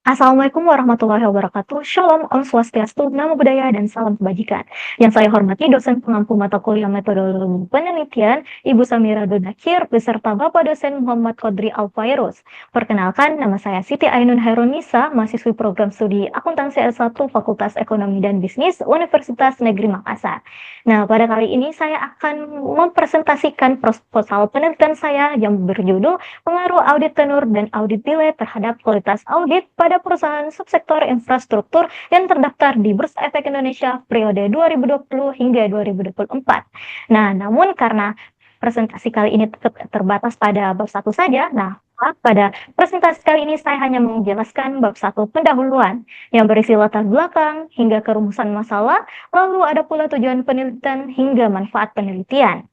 Assalamualaikum warahmatullahi wabarakatuh. Shalom, Om Swastiastu, Namo Buddhaya, dan salam kebajikan. Yang saya hormati dosen pengampu mata kuliah metodologi penelitian, Ibu Samira Dodakir, beserta Bapak dosen Muhammad Qadri Alfairuz. Perkenalkan, nama saya Siti Ainun Hairunisa, mahasiswi program studi Akuntansi S1 Fakultas Ekonomi dan Bisnis Universitas Negeri Makassar. Nah, pada kali ini saya akan mempresentasikan proposal penelitian saya yang berjudul Pengaruh audit tenur dan audit nilai terhadap kualitas audit pada perusahaan subsektor infrastruktur yang terdaftar di Bursa Efek Indonesia periode 2020 hingga 2024. Nah, namun karena presentasi kali ini terbatas pada bab 1 saja, pada presentasi kali ini saya hanya menjelaskan bab 1 pendahuluan yang berisi latar belakang hingga kerumusan masalah, lalu ada pula tujuan penelitian hingga manfaat penelitian.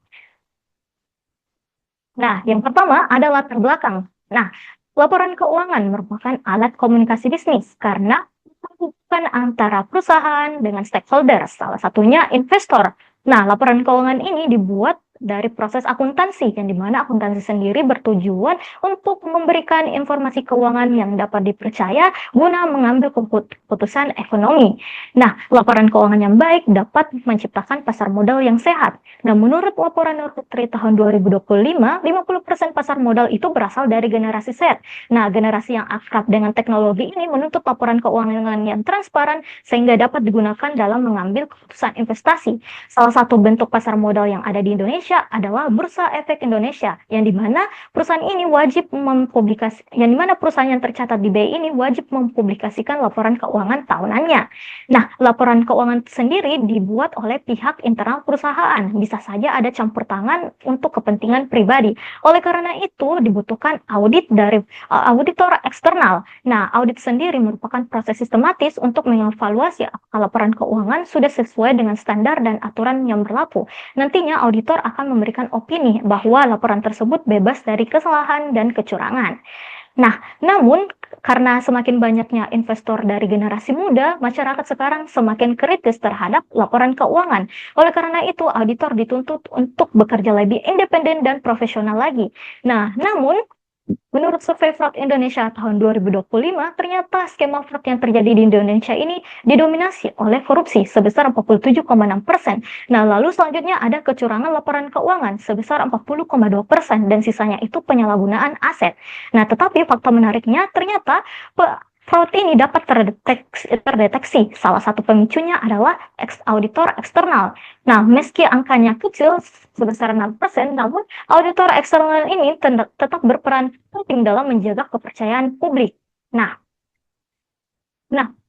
Nah, yang pertama ada latar belakang. Nah, laporan keuangan merupakan alat komunikasi bisnis karena menghubungkan antara perusahaan dengan stakeholder, salah satunya investor. Nah, laporan keuangan ini dibuat dari proses akuntansi, yang dimana akuntansi sendiri bertujuan untuk memberikan informasi keuangan yang dapat dipercaya guna mengambil keputusan ekonomi. Nah, laporan keuangan yang baik dapat menciptakan pasar modal yang sehat. Nah, menurut laporan Nurputri tahun 2025, 50% pasar modal itu berasal dari generasi Z. Nah, generasi yang akrab dengan teknologi ini menuntut laporan keuangan yang transparan sehingga dapat digunakan dalam mengambil keputusan investasi. Salah satu bentuk pasar modal yang ada di Indonesia adalah Bursa Efek Indonesia, yang dimana perusahaan perusahaan yang tercatat di BI ini wajib mempublikasikan laporan keuangan tahunannya. Nah, laporan keuangan sendiri dibuat oleh pihak internal perusahaan, bisa saja ada campur tangan untuk kepentingan pribadi. Oleh karena itu, dibutuhkan audit dari auditor eksternal. Nah, audit sendiri merupakan proses sistematis untuk mengevaluasi apakah laporan keuangan sudah sesuai dengan standar dan aturan yang berlaku. Nantinya, auditor akan memberikan opini bahwa laporan tersebut bebas dari kesalahan dan kecurangan. Nah, namun karena semakin banyaknya investor dari generasi muda, masyarakat sekarang semakin kritis terhadap laporan keuangan. Oleh karena itu, auditor dituntut untuk bekerja lebih independen dan profesional lagi. Nah, namun menurut survei Fraud Indonesia tahun 2025, ternyata skema fraud yang terjadi di Indonesia ini didominasi oleh korupsi sebesar 47,6%. Nah, lalu selanjutnya ada kecurangan laporan keuangan sebesar 40,2% dan sisanya itu penyalahgunaan aset. Nah, tetapi fakta menariknya ternyata fraud ini dapat terdeteksi. Salah satu pemicunya adalah auditor eksternal. Nah, meski angkanya kecil sebesar 6%, namun auditor eksternal ini tetap berperan penting dalam menjaga kepercayaan publik. Nah,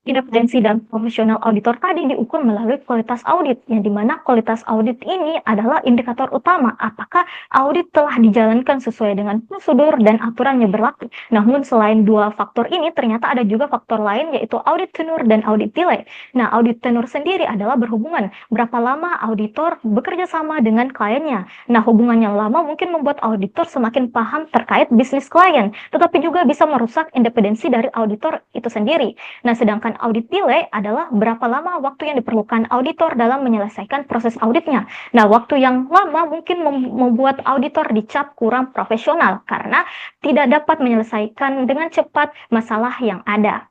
independensi dan profesional auditor tadi diukur melalui kualitas audit, yang dimana kualitas audit ini adalah indikator utama apakah audit telah dijalankan sesuai dengan prosedur dan aturan yang berlaku. Namun selain dua faktor ini, ternyata ada juga faktor lain, yaitu audit tenur dan audit delay. Nah, audit tenur sendiri adalah berhubungan berapa lama auditor bekerja sama dengan kliennya. Nah, hubungan yang lama mungkin membuat auditor semakin paham terkait bisnis klien, tetapi juga bisa merusak independensi dari auditor itu sendiri. Nah, sedangkan audit delay adalah berapa lama waktu yang diperlukan auditor dalam menyelesaikan proses auditnya. Nah, waktu yang lama mungkin membuat auditor dicap kurang profesional karena tidak dapat menyelesaikan dengan cepat masalah yang ada.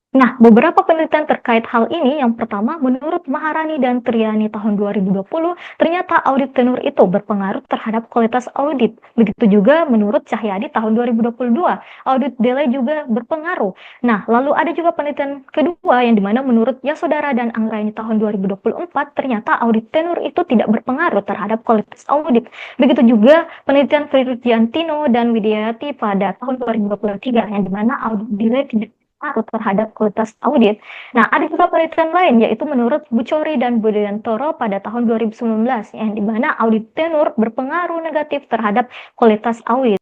Nah, beberapa penelitian terkait hal ini, yang pertama, menurut Maharani dan Triani tahun 2020, ternyata audit tenur itu berpengaruh terhadap kualitas audit. Begitu juga menurut Cahyadi tahun 2022, audit delay juga berpengaruh. Nah, lalu ada juga penelitian kedua, yang dimana menurut Yasodhara dan Anggraini tahun 2024, ternyata audit tenur itu tidak berpengaruh terhadap kualitas audit. Begitu juga penelitian Fridiantino dan Widyati pada tahun 2023, yang dimana audit delay tidak terhadap kualitas audit. Nah, ada juga penelitian lain, yaitu menurut Buchori dan Budayantoro pada tahun 2019, yang dimana audit tenur berpengaruh negatif terhadap kualitas audit.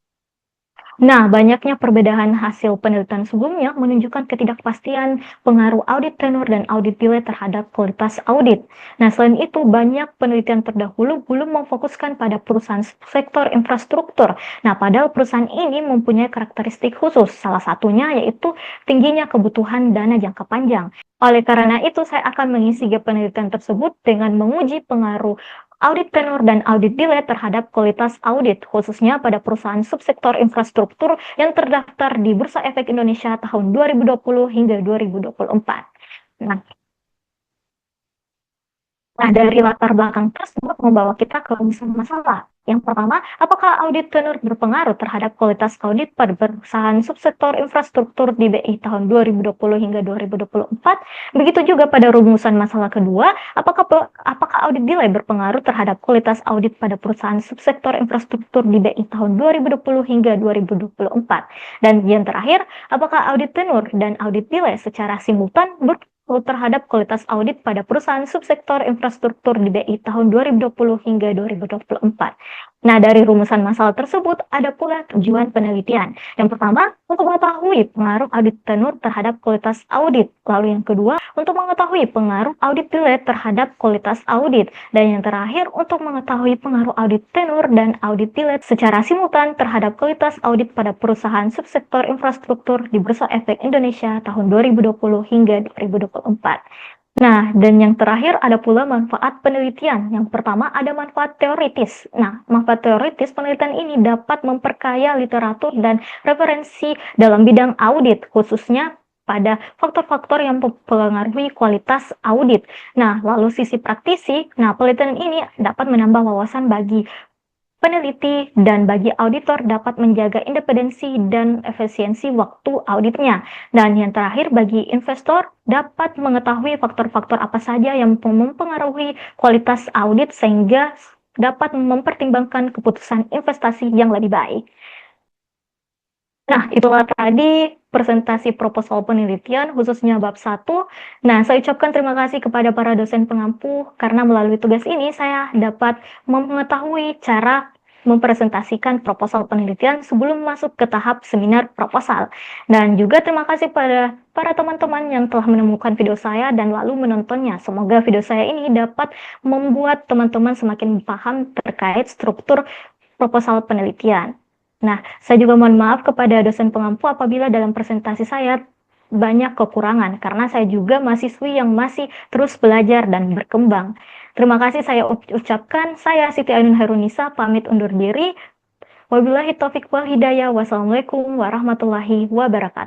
Nah, banyaknya perbedaan hasil penelitian sebelumnya menunjukkan ketidakpastian pengaruh audit tenur dan audit delay terhadap kualitas audit. Nah, selain itu, banyak penelitian terdahulu belum memfokuskan pada perusahaan sektor infrastruktur. Nah, padahal perusahaan ini mempunyai karakteristik khusus, salah satunya yaitu tingginya kebutuhan dana jangka panjang. Oleh karena itu, saya akan mengisi gap penelitian tersebut dengan menguji pengaruh Audit tenur dan audit delay terhadap kualitas audit, khususnya pada perusahaan subsektor infrastruktur yang terdaftar di Bursa Efek Indonesia tahun 2020 hingga 2024. Nah, dari latar belakang tersebut membawa kita ke rumusan masalah. Yang pertama, apakah audit tenur berpengaruh terhadap kualitas audit pada perusahaan subsektor infrastruktur di BI tahun 2020 hingga 2024? Begitu juga pada rumusan masalah kedua, apakah audit delay berpengaruh terhadap kualitas audit pada perusahaan subsektor infrastruktur di BI tahun 2020 hingga 2024? Dan yang terakhir, apakah audit tenur dan audit delay secara simultan terhadap kualitas audit pada perusahaan subsektor infrastruktur di BI tahun 2020 hingga 2024. Nah, dari rumusan masalah tersebut ada pula tujuan penelitian. Yang pertama, untuk mengetahui pengaruh audit tenur terhadap kualitas audit. Lalu yang kedua, untuk mengetahui pengaruh audit delay terhadap kualitas audit. Dan yang terakhir, untuk mengetahui pengaruh audit tenur dan audit delay secara simultan terhadap kualitas audit pada perusahaan subsektor infrastruktur di Bursa Efek Indonesia tahun 2020 hingga 2024. Nah, dan yang terakhir ada pula manfaat penelitian. Yang pertama ada manfaat teoritis. Nah, manfaat teoritis penelitian ini dapat memperkaya literatur dan referensi dalam bidang audit, khususnya pada faktor-faktor yang mempengaruhi kualitas audit. Nah, lalu sisi praktisi, penelitian ini dapat menambah wawasan bagi peneliti dan bagi auditor dapat menjaga independensi dan efisiensi waktu auditnya. Dan yang terakhir, bagi investor dapat mengetahui faktor-faktor apa saja yang mempengaruhi kualitas audit sehingga dapat mempertimbangkan keputusan investasi yang lebih baik. Nah, itulah tadi presentasi proposal penelitian khususnya bab 1. Nah, saya ucapkan terima kasih kepada para dosen pengampu karena melalui tugas ini saya dapat mengetahui cara mempresentasikan proposal penelitian sebelum masuk ke tahap seminar proposal. Dan juga terima kasih pada para teman-teman yang telah menemukan video saya dan lalu menontonnya. Semoga video saya ini dapat membuat teman-teman semakin paham terkait struktur proposal penelitian. Nah, saya juga mohon maaf kepada dosen pengampu apabila dalam presentasi saya banyak kekurangan, karena saya juga mahasiswi yang masih terus belajar dan berkembang. Terima kasih saya ucapkan, saya Siti Ainun Hairunisa, pamit undur diri. Wabillahi taufiq wal hidayah. Wassalamualaikum warahmatullahi wabarakatuh.